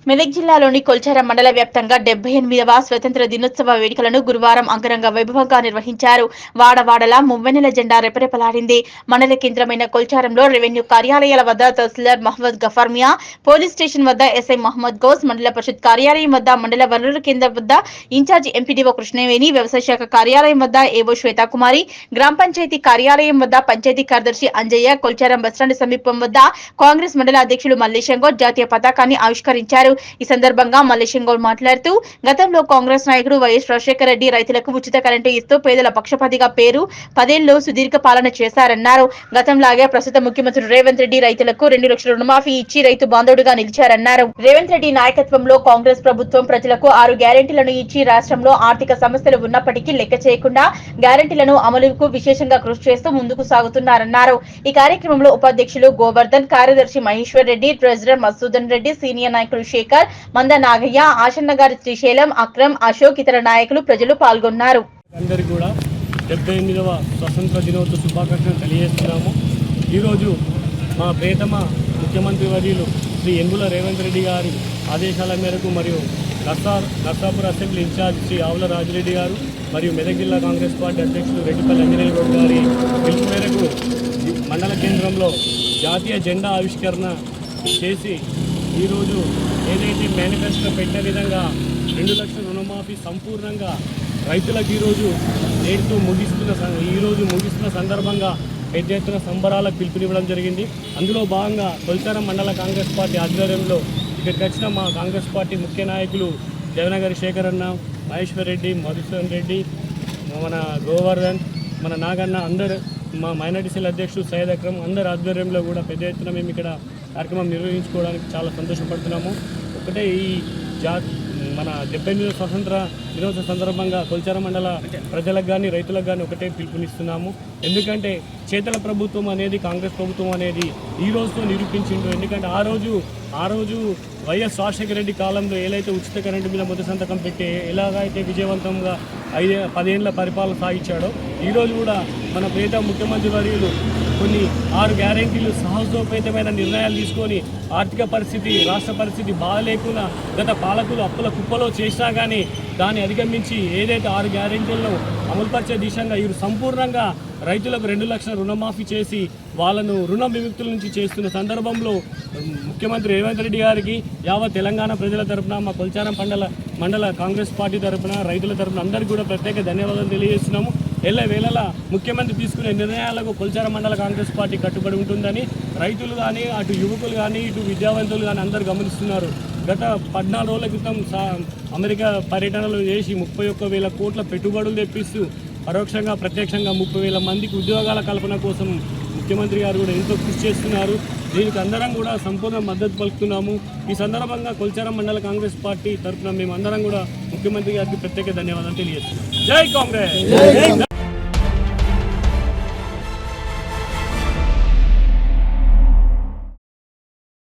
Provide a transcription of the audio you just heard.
మెదక్ జిల్లాలోని కొల్చారం మండల వ్యాప్తంగా 78వ స్వతంత్ర దినోత్సవ వేడుకలను గురువారం అంగరంగ వైభవంగా నిర్వహించారు. వాడవాడలా మువ్వెన్నెల జెండా రెపరెపలాడింది. మండల కేంద్రమైన కొల్చారంలో రెవెన్యూ కార్యాలయాల వద్ద తహసీల్దార్ మహమ్మద్ గఫార్ మియా, పోలీస్ స్టేషన్ వద్ద ఎస్ఐ మహమ్మద్ గౌస్, మండల పరిషత్ కార్యాలయం వద్ద, మండల వనరుల కేంద్రం వద్ద ఇన్ఛార్జి ఎంపీడీఓ కృష్ణవేణి, వ్యవసాయ శాఖ కార్యాలయం వద్ద ఏవో శ్వేతాకుమారి, గ్రామ పంచాయతీ కార్యాలయం వద్ద పంచాయతీ కార్యదర్శి అంజయ్య, కొల్చారం బస్టాండ్ సమీపం వద్ద కాంగ్రెస్ మండల అధ్యక్షులు మల్లేశం గౌడ్ జాతీయ పతాకాన్ని ఆవిష్కరించారు. ఈ సందర్భంగా మల్లేశం గౌడ్ మాట్లాడుతూ, గతంలో కాంగ్రెస్ నాయకుడు వైఎస్ రాజశేఖర రెడ్డి రైతులకు ఉచిత కరెంటు ఇస్తూ పేదల పక్షపాతిగా పేరు 10 ఏళ్లు సుదీర్ఘ పాలన చేశారన్నారు. గతంలాగే ప్రస్తుత ముఖ్యమంత్రి రేవంత్ రెడ్డి రైతులకు 2 లక్షల రుణమాఫీ ఇచ్చి రైతు బాంధవుడుగా నిలిచారన్నారు. రేవంత్ రెడ్డి నాయకత్వంలో కాంగ్రెస్ ప్రభుత్వం ప్రజలకు 6 గ్యారెంటీలను ఇచ్చి రాష్ట్రంలో ఆర్థిక సమస్యలు ఉన్నప్పటికీ లెక్క చేయకుండా గ్యారెంటీలను అమలుకు విశేషంగా కృషి చేస్తూ ముందుకు సాగుతున్నారన్నారు. ఈ కార్యక్రమంలో ఉపాధ్యక్షులు గోవర్ధన్, కార్యదర్శి మహేశ్వర్ రెడ్డి, ట్రెజరర్ మసూదన్ రెడ్డి, సీనియర్ నాయకులు శేఖర్, మంద నాగయ్య, ఆశన్నగారి శ్రీశైలం, అక్రమ్, అశోక్, ఇతర నాయకులు, ప్రజలు పాల్గొన్నారు. అందరికీ కూడా 78వ స్వతంత్ర దినోత్సవ శుభాకాంక్షలు తెలియజేస్తున్నాము. ఈరోజు మా ప్రియతమ ముఖ్యమంత్రి వర్యులు శ్రీ యనమల రేవంత్ రెడ్డి గారి ఆదేశాల మేరకు మరియు నర్సాపూర్ అసెంబ్లీ ఇన్ఛార్జ్ శ్రీ ఆవుల రాజిరెడ్డి గారు మరియు మెదక్ జిల్లా కాంగ్రెస్ పార్టీ అధ్యక్షులు రెడ్డిపల్లి అంజనేయ గౌడ్ గారి పిలుపు మేరకు మండల కేంద్రంలో జాతీయ జెండా ఆవిష్కరణ చేసి ఈరోజు ఏదైతే మేనిఫెస్టో పెట్టిన విధంగా 2 లక్షల రుణమాఫీ సంపూర్ణంగా రైతులకు ఈరోజు ముగిస్తున్న సందర్భంగా పెద్ద ఎత్తున సంబరాలకు పిలుపునివ్వడం జరిగింది. అందులో భాగంగా కొల్చారం మండల కాంగ్రెస్ పార్టీ ఆధ్వర్యంలో ఇక్కడికి వచ్చిన మా కాంగ్రెస్ పార్టీ ముఖ్య నాయకులు దేవనగరి శేఖర్ అన్న, మహేశ్వర్ రెడ్డి, మధుసూదన్ రెడ్డి, మన గోవర్ధన్, మన నాగన్న, అందరు మా మైనార్టీ సెల్ అధ్యక్షుడు సయ్యద్ అక్రమ్ అందరి ఆధ్వర్యంలో కూడా పెద్ద ఎత్తున మేము ఇక్కడ కార్యక్రమం నిర్వహించుకోవడానికి చాలా సంతోషపడుతున్నాము. ఒకటే ఈ మన 78వ స్వతంత్ర దినోత్సవ సందర్భంగా కొల్చారం మండల ప్రజలకు కానీ రైతులకు కానీ ఒకటే పిలుపునిస్తున్నాము. ఎందుకంటే చేతల ప్రభుత్వం అనేది కాంగ్రెస్ ప్రభుత్వం అనేది ఈ రోజుతో నిరూపించిండు. ఎందుకంటే ఆ రోజు వైఎస్ రాజశేఖర రెడ్డి కాలంలో ఏదైతే ఉచిత కరెంటు మీద మొదటి సంతకం పెట్టి ఎలాగైతే విజయవంతంగా 10 ఏళ్ల పరిపాలన సాగించాడో ఈరోజు కూడా మన ప్రియతమ ముఖ్యమంత్రి వర్యులు కొన్ని 6 గ్యారెంటీలు సాహసోపేతమైన నిర్ణయాలు తీసుకొని ఆర్థిక పరిస్థితి, రాష్ట్ర పరిస్థితి బాగాలేకుండా గత పాలకులు అప్పుల కుప్పలో చేసినా కానీ దాన్ని అధిగమించి ఏదైతే 6 గ్యారెంటీలను అమలుపరిచే దిశగా ఈ సంపూర్ణంగా రైతులకు 2 లక్షల రుణమాఫీ చేసి వాళ్ళను రుణ విముక్తుల నుంచి చేస్తున్న సందర్భంలో ముఖ్యమంత్రి రేవంత్ రెడ్డి గారికి యావత్ తెలంగాణ ప్రజల తరఫున, మా కొల్చారం మండల కాంగ్రెస్ పార్టీ తరఫున, రైతుల తరఫున అందరికీ కూడా ప్రత్యేక ధన్యవాదాలు తెలియజేస్తున్నాము. వేళలా ముఖ్యమంత్రి తీసుకునే నిర్ణయాలకు కొల్చారం మండల కాంగ్రెస్ పార్టీ కట్టుబడి ఉంటుందని రైతులు కానీ, అటు యువకులు కానీ, ఇటు విద్యావంతులు కానీ అందరూ గమనిస్తున్నారు. గత 14 రోజుల క్రితం అమెరికా పర్యటనలు చేసి 31,000 కోట్ల పెట్టుబడులు తెప్పిస్తూ పరోక్షంగా ప్రత్యక్షంగా 30,000 మందికి ఉద్యోగాల కల్పన కోసం ముఖ్యమంత్రి గారు కూడా ఎంతో కృషి చేస్తున్నారు. దీనికి అందరం కూడా సంపూర్ణ మద్దతు పలుకుతున్నాము. ఈ సందర్భంగా కొల్చారం మండల కాంగ్రెస్ పార్టీ తరఫున మేము అందరం కూడా ముఖ్యమంత్రి గారికి ప్రత్యేక ధన్యవాదాలు తెలియజేస్తున్నాం. జై కాంగ్రెస్.